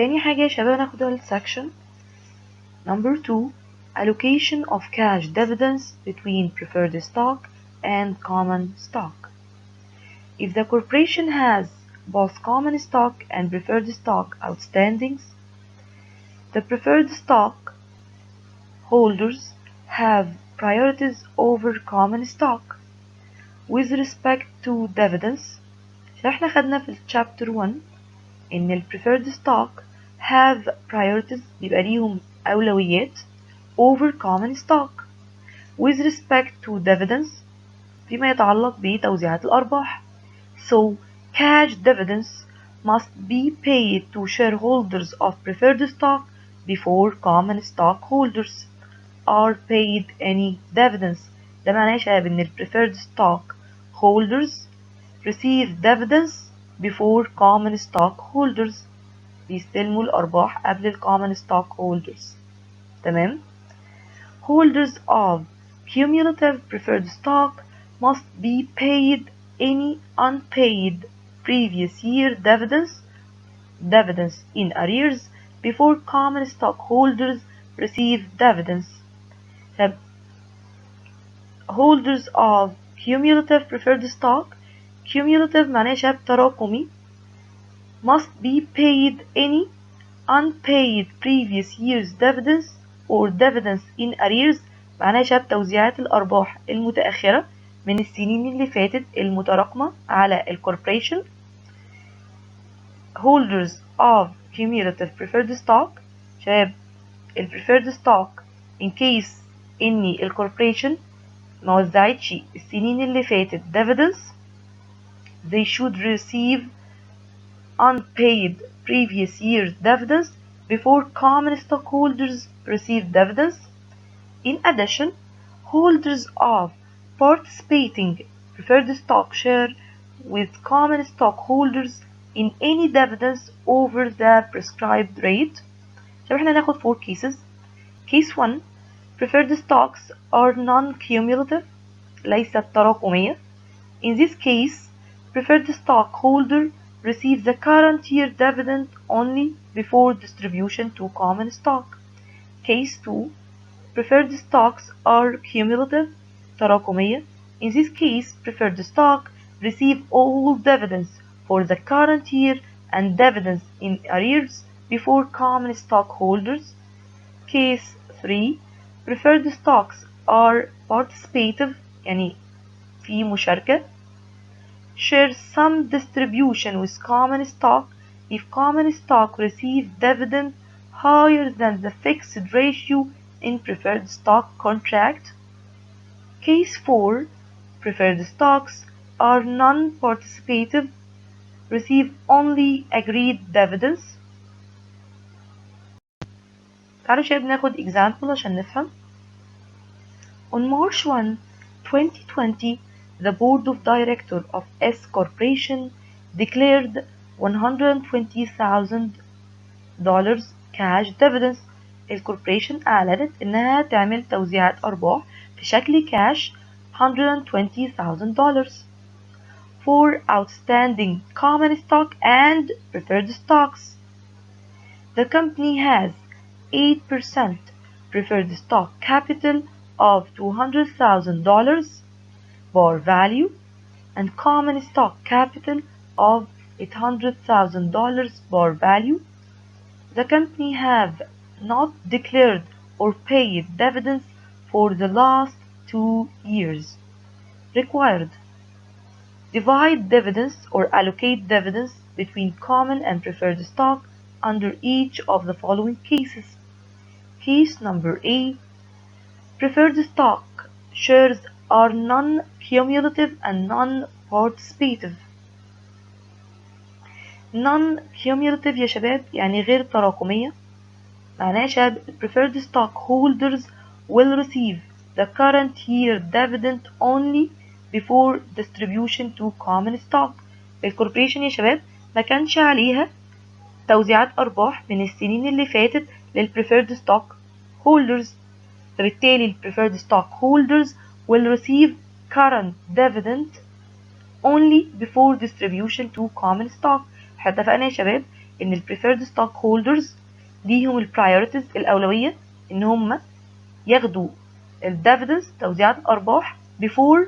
تاني حاجة يا شباب هناخدها السكشن number 2 allocation of cash dividends between preferred stock and common stock. If the corporation has both common stock and preferred stock outstandings, the preferred stock holders have priorities over common stock with respect to dividends. احنا خدنا في chapter 1 ان ال preferred stock have priorities بيبقى ليهم أولويات over common stock with respect to dividends فيما يتعلق بتوزيعات الأرباح. So cash dividends must be paid to shareholders of preferred stock before common stockholders are paid any dividends. ده معناه يا شباب ان ال preferred stock holders receive dividends before common stockholders. بيستلموا الأرباح قبل ال common stockholders. تمام؟ Holders of cumulative preferred stock must be paid any unpaid previous year dividends in arrears before common stockholders receive dividends. Holders of cumulative preferred stock cumulative معناه شاب تراكمي must be paid any unpaid previous year's dividends or dividends in arrears معناه شاب توزيعات الأرباح المتأخرة من السنين اللي فاتت المتراكمة على الكوربريشن. Holders of cumulative preferred stock شباب ال preferred stock in case إني الكوربريشن ما وزعتش السنين اللي فاتت dividends they should receive unpaid previous year's dividends before common stockholders receive dividends. In addition, holders of participating preferred stock share with common stockholders in any dividends over the prescribed rate. So احنا ناخد 4 cases. Case 1 preferred stocks are non-cumulative ليست تراكمية. In this case, preferred stockholder receives the current year dividend only before distribution to common stock. Case 2 preferred stocks are cumulative تراكمية. In this case, preferred stock receive all dividends for the current year and dividends in arrears before common stockholders. Case 3 preferred stocks are participative يعني في مشاركة share some distribution with common stock if common stock receives dividend higher than the fixed ratio in preferred stock contract. Case 4 preferred stocks are non-participative receive only agreed dividends. تعالوا شباب ناخد example عشان نفهم. On March 1, 2020, the board of directors of S Corporation declared $120,000 cash dividends. الكوربريشن أعلنت إنها تعمل توزيعات أرباح في شكل كاش $120,000 for outstanding common stock and preferred stocks. The company has 8% preferred stock capital of $200,000 par value and common stock capital of $800,000 par value. The company have not declared or paid dividends for the last 2 years. Required. Divide dividends or allocate dividends between common and preferred stock under each of the following cases. Case number A. Preferred stock shares are non-cumulative and non-participative. Non-cumulative يا شباب يعني غير تراكمية. معناه يا شباب preferred stockholders will receive the current year dividend only before distribution to common stock. الكوربريشن يا شباب ما كانش عليها توزيعات أرباح من السنين اللي فاتت للpreferred stockholders. فبالتالي ال preferred stockholders will receive current dividend only before distribution to common stock. احنا اتفقنا يا شباب ان ال preferred stock holders ليهم ال priorities الأولوية ان هم ياخدوا ال dividends توزيعات الأرباح before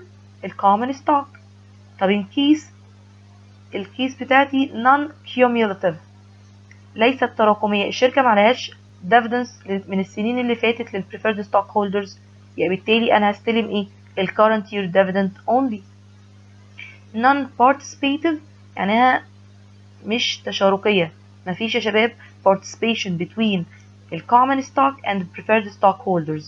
ال common stock. طب in case الكيس بتاعتي non cumulative ليست تراكمية، الشركة معلهاش dividends من السنين اللي فاتت لل preferred stock holders، يعني بالتالي أنا هستلم إيه؟ ال current year dividend only. non participative يعني مش تشاركية، مفيش يا شباب participation between ال common stock and the preferred stock holders.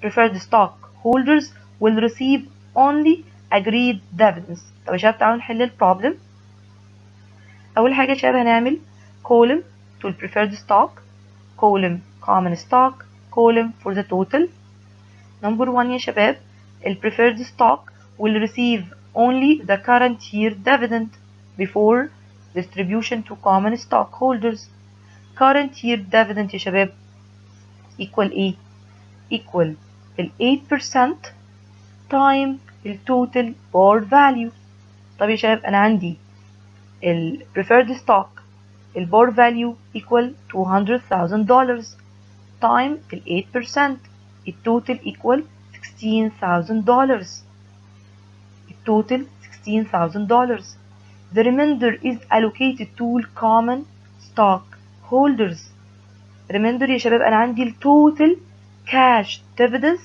preferred stock holders will receive only agreed dividends. طب يا شباب تعالوا نحل البروبلم. أول حاجة يا شباب هنعمل column to the preferred stock, column common stock, column for the total. number 1 يا شباب ال preferred stock will receive only the current year dividend before distribution to common stockholders. current year dividend يا شباب equal ايه؟ equal ال 8% time ال total board value. طب يا شباب أنا عندي ال preferred stock ال board value equal $200,000 time ال 8%. ال total equal $16,000. total $16,000. The remainder is allocated to common stock holders. remainder يا شباب أنا عندي ال total cash dividends.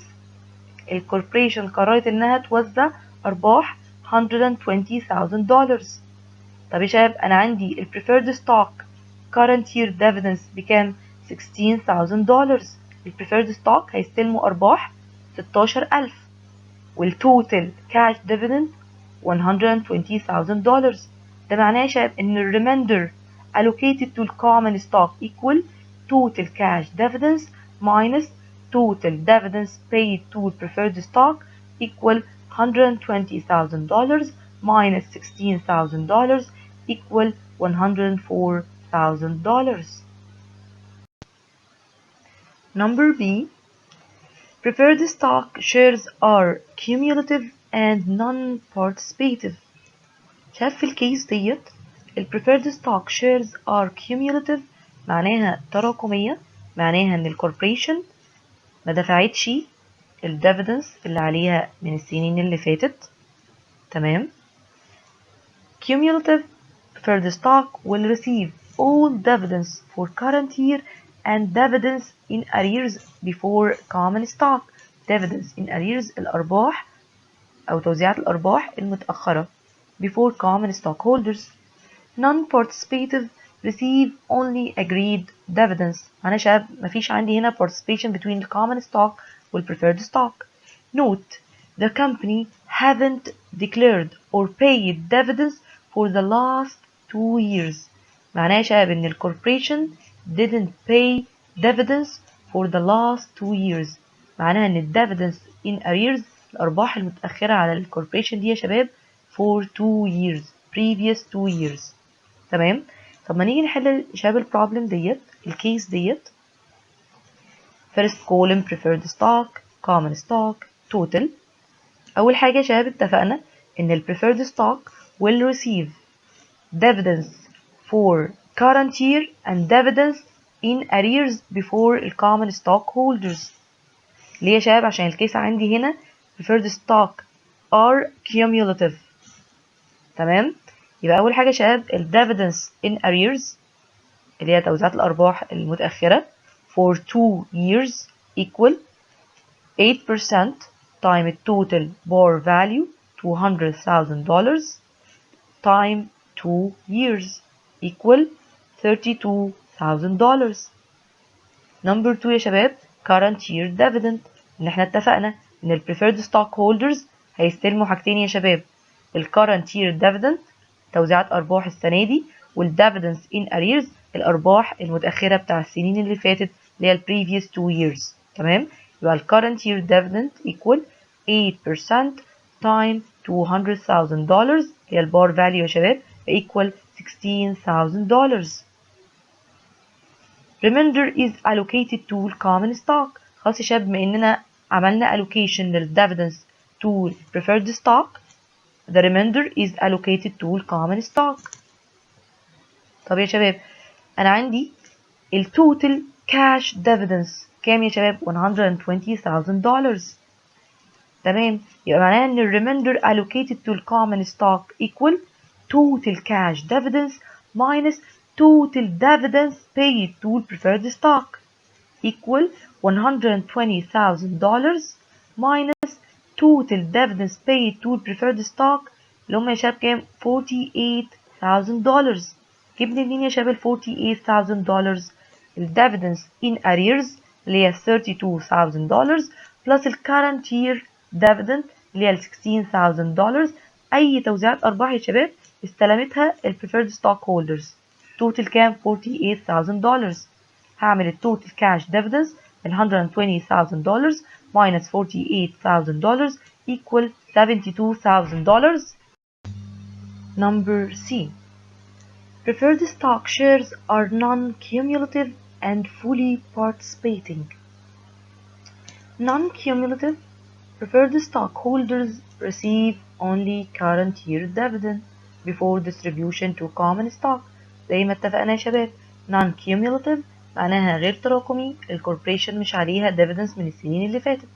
الكوربريشن قررت إنها توزع أرباح $120,000. طب يا شباب أنا عندي ال preferred stock current year dividends بكام؟ $16,000. ال preferred stock هيستلموا أرباح 16,000 والتوتال كاش ديفيدند $120,000. ده معناه يا شباب ان ال remainder allocated to common stock equal total cash dividends minus total dividends paid to preferred stock equal $120,000 minus $16,000 equal $104,000. Number B, preferred stock shares are cumulative and non-participative. شايف في الكيس ديت ال preferred stock shares are cumulative معناها تراكمية، معناها ان الكوربريشن ما دفعتش ال dividends اللي عليها من السنين اللي فاتت. تمام. cumulative preferred stock will receive all dividends for current year and dividends in arrears before common stock. dividends in arrears الأرباح أو توزيعات الأرباح المتأخرة before common stockholders. non-participative receive only agreed dividends. أنا شاب مفيش عندي هنا participation between the common stock وال preferred stock. note the company haven't declared or paid dividends for the last 2 years. معناه يا شباب إن ال corporation didn't pay dividends for the last 2 years. معناها إن ال dividends in arrears الأرباح المتأخرة على ال corporation دي يا شباب for 2 years previous 2 years. تمام. طب ما نيجي نحل يا شباب البروبلم ديت الكيس ديت. first column preferred stock common stock total. أول حاجة يا شباب اتفقنا إن ال preferred stock will receive dividends for current year and dividends in arrears before ال common stockholders. ليه يا شباب؟ عشان الكيس عندي هنا preferred stock are cumulative. تمام. يبقى أول حاجة يا شباب ال dividends in arrears اللي هي توزيعات الأرباح المتأخرة for 2 years equal 8% time total bar value $200,000 time 2 years equal $32,000. number 2 يا شباب current year dividend ان احنا اتفقنا ان ال preferred stockholders هيستلموا حاجتين يا شباب ال current year dividend توزيعات أرباح السنة دي وال dividends in arrears الأرباح المتأخرة بتاع السنين اللي فاتت اللي هي ال previous 2 years. تمام. يبقى ال current year dividend equal 8% time $200,000 هي البار value يا شباب equal $16,000. remainder is allocated to common stock. خلاص يا شباب بما اننا عملنا allocation لل dividends to preferred stock the remainder is allocated to common stock. طب يا شباب انا عندي التوتال كاش ديفيدنس كام يا شباب؟ $120,000. تمام، يبقى معناها ان الريميندر allocated to the common stock equal total cash dividends minus total dividends paid to preferred stock equal $120,000 minus total dividends paid to preferred stock اللي هم يا شباب كام؟ $48,000. جبنا منين يا شباب ال $48,000؟ الديفيدنس in arrears اللي هي $32,000 plus ال current year dividend اللي هي ال $16,000. أي توزيعات أرباح يا شباب استلمتها ال preferred stockholders. توتال كام؟ $48,000. هعمل التوتال كاش ديفيدنس ال $120,000 minus $48,000 equal $72,000. Number C. Preferred stock shares are non-cumulative and fully participating. Non-cumulative preferred stockholders receive only current year dividend before distribution to common stock. زي ما اتفقنا يا شباب non-cumulative معناها غير تراكمي، الكوربريشن مش عليها dividends من السنين اللي فاتت.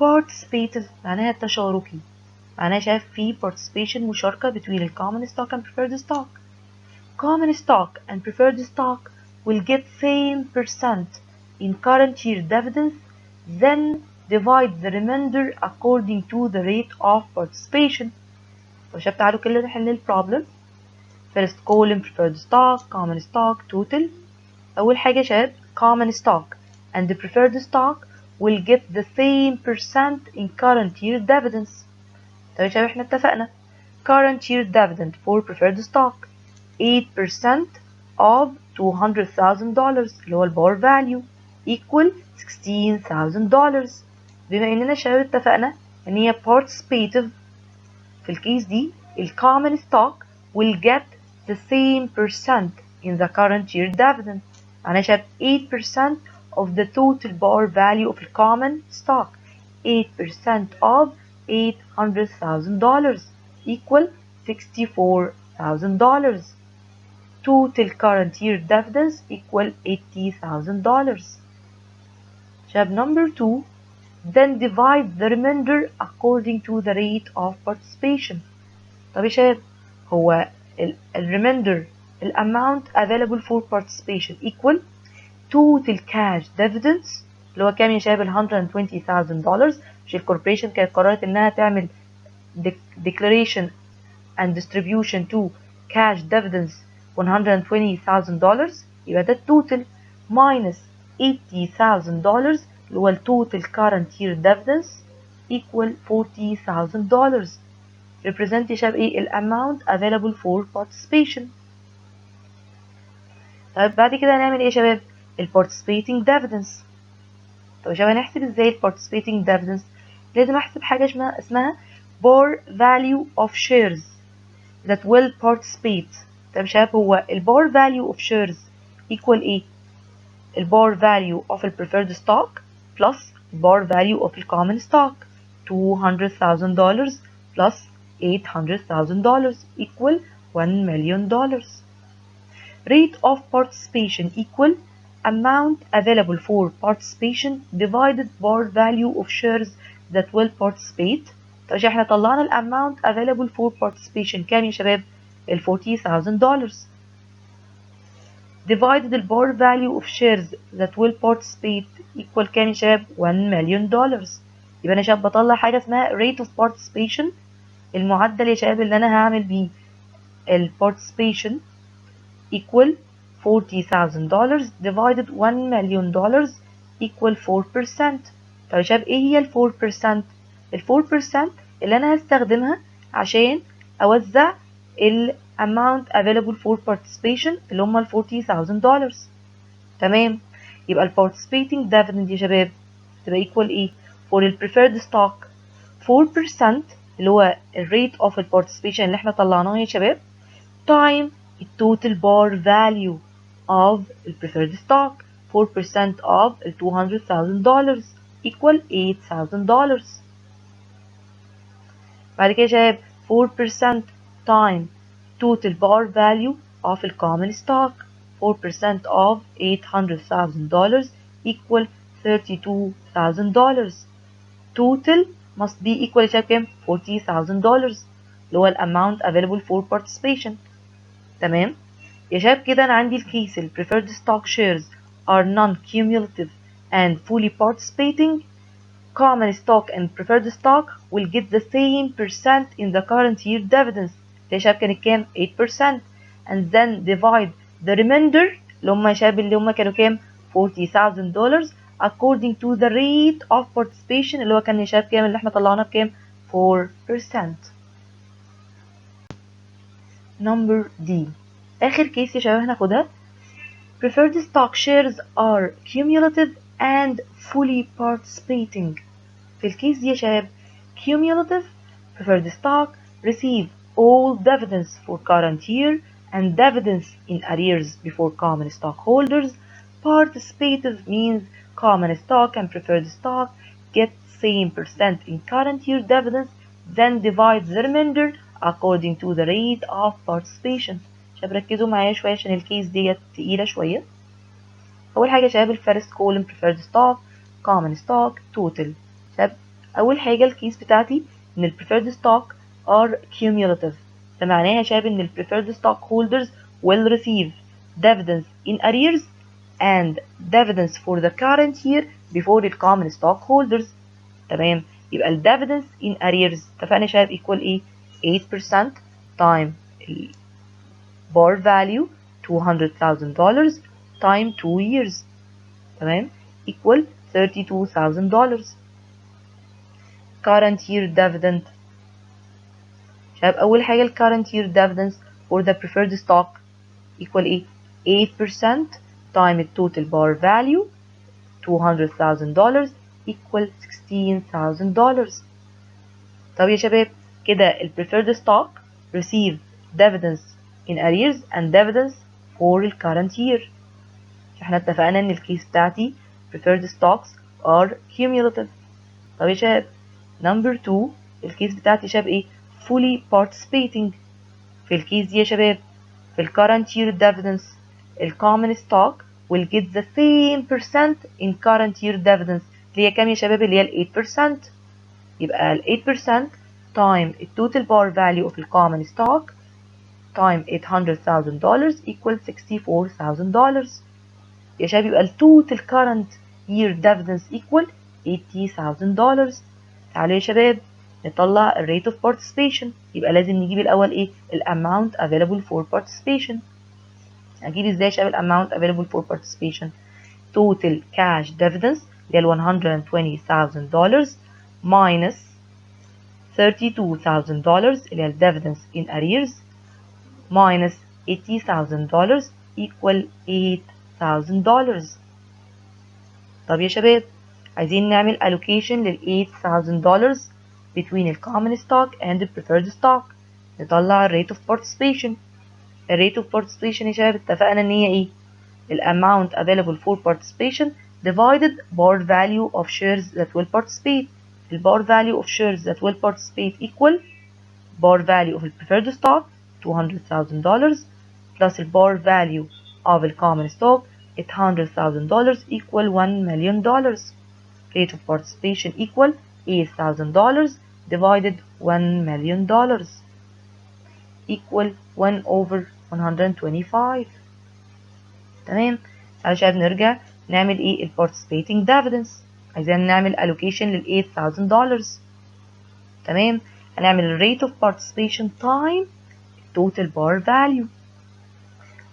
participative معناها تشاركي، معناها شايف في participation مشاركة between the common stock and preferred stock. Common stock and preferred stock will get same percent in current year dividends, then divide the remainder according to the rate of participation. طب شباب تعالوا كده نحل البروبلم. First column preferred stock, common stock, total. أول حاجة شباب common stock and the preferred stock will get the same percent in current year dividends. طب يا شباب احنا اتفقنا current year dividend for preferred stock 8% of $200,000 اللي هو البار فاليو equal $16,000. بما اننا شباب اتفقنا ان هي participative في الكيس دي ال common stock will get the same percent in the current year dividend. أنا شايف 8% of the total bar value of the common stock 8% of $800,000 equal $64,000. Total current year dividends equal $80,000. شاب number 2 then divide the remainder according to the rate of participation. طب يا شباب هو remainder amount available for participation equal total cash dividends اللي هو كام يا شباب $120,000. مش الكوربريشن كانت قررت انها تعمل declaration and distribution to cash dividends $120,000 يبقى ده التوتال minus $80,000 اللي هو التوتال current year dividends equal $40,000. represent يا شباب ايه الاماونت available for participation. طيب بعد كده هنعمل ايه يا شباب participating dividends. طب يا شباب هنحسب ازاي participating dividends؟ لازم احسب حاجه اسمها bar value of shares that will participate. طب يا شباب هو bar value of shares equal ايه؟ bar value of preferred stock plus bar value of common stock $200,000 plus $800,000 equal $1 million. Rate of participation equal amount available for participation divided bar value of shares that will participate. طيب احنا طلعنا الامount available for participation كام يا شباب؟ $40,000 divided the bar value of shares that will participate equal كام يا شباب؟ $1 million. يبقى انا شباب بطلع حاجه اسمها rate of participation المعدل يا شباب اللي انا هعمل بيه participation equal $40,000 divided $1 million equal 4%. طيب يا شباب ايه هي ال 4%؟ ال 4% اللي انا هستخدمها عشان اوزع ال amount available for participation اللي هم ال $40,000. تمام، يبقى ال participating dividend يا شباب تبقى equal ايه؟ for ال preferred stock 4% اللي هو ال rate of ال participation اللي احنا طلعناه يا شباب time the total bar value of the preferred stock 4% of $200,000 equal $8,000. بعد كده شباب 4% time total bar value of ال common stock. 4% of $800,000 equal $32,000. total must be equal to كام؟ $40,000 اللي هو الامount available for participation. تمام. يا شباب كده انا عندي الكيس ال preferred stock shares are non-cumulative and fully participating. Common stock and preferred stock will get the same percent in the current year dividends. يا شباب كانت كام؟ 8%. and then divide the remainder اللي هم يا شباب اللي هم كانوا كام؟ $40,000 according to the rate of participation اللي هو كان يا شباب كام اللي احنا طلعناه بكام؟ 4%. number D. آخر كيس يا شباب هناخدها. Preferred stock shares are cumulative and fully participating. في الكيس دي يا شباب cumulative preferred stock receive all dividends for current year and dividends in arrears before common stockholders. Participative means common stock and preferred stock get same percent in current year dividends, then divide the remainder according to the rate of participation. شباب ركزوا معايا شوية عشان الكيس ديت تقيلة شوية. أول حاجة شباب الفيرست column preferred stock common stock total. شباب أول حاجة الكيس بتاعتي إن ال preferred stock are cumulative. ده معناها يا شباب إن ال preferred stock holders will receive dividends in arrears and dividends for the current year before the common stock holders. تمام. يبقى ال dividends in arrears اتفقنا يا شباب equal إيه؟ 8% time bar value $200,000 time 2 years. تمام equal $32,000. current year dividend شباب أول حاجة ال current year dividends for the preferred stock equal إيه؟ 8% time the total bar value $200,000 equal $16,000. طب يا شباب كده ال preferred stock receive dividends in arrears and dividends for the current year. احنا اتفقنا ان الكيس بتاعتي preferred stocks are cumulative. طب يا شباب number 2 الكيس بتاعتي يا شباب ايه؟ fully participating. في الكيس دي يا شباب في ال current year dividends ال common stock will get the same percent in current year dividends اللي هي كام يا شباب؟ اللي هي ال 8%. يبقى ال 8% time ال total bar value of the common stock time $800,000 equal $64,000. يا شباب يبقى ال total current year dividends equal $80,000. تعالوا يا شباب نطلع ال rate of participation. يبقى لازم نجيب الأول إيه؟ ال amount available for participation. هجيب إزاي يا شباب ال amount available for participation؟ total cash dividends اللي هي ال $120,000 minus $32,000 اللي هي ال dividends in arrears minus $80,000 equal $8,000. طب يا شباب عايزين نعمل allocation لل $8,000 between the common stock and the preferred stock. نطلع rate of participation. rate of participation يا شباب اتفقنا ان هي ايه؟ ال amount available for participation divided bar value of shares that will participate. ال bar value of shares that will participate equal bar value of the preferred stock $200,000 plus the bar value of the common stock $800,000 equal $1 million. Rate of participation equal $8,000 divided $1 million equal 1 over 125. تمام. تعالوا شباب نرجع نعمل ايه ال participating dividends. عايزين نعمل allocation لل $8,000. تمام. هنعمل rate of participation time total bar value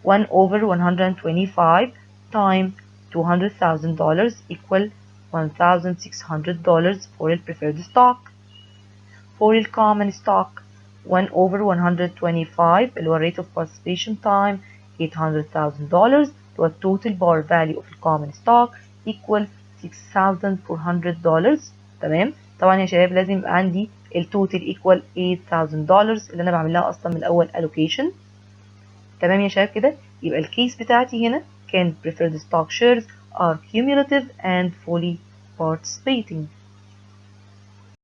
1 over 125 time $200,000 equal $1,600 for the preferred stock. For the common stock 1 over 125 اللي هو rate of participation time $800,000 to a total bar value of the common stock equal $6,400. تمام. طبعا يا شباب لازم يبقى عندي التوتال equal $8,000 اللي انا بعمل لها اصلا من اول allocation. تمام يا شباب كده يبقى الكيس بتاعتي هنا كان preferred stock shares are cumulative and fully participating.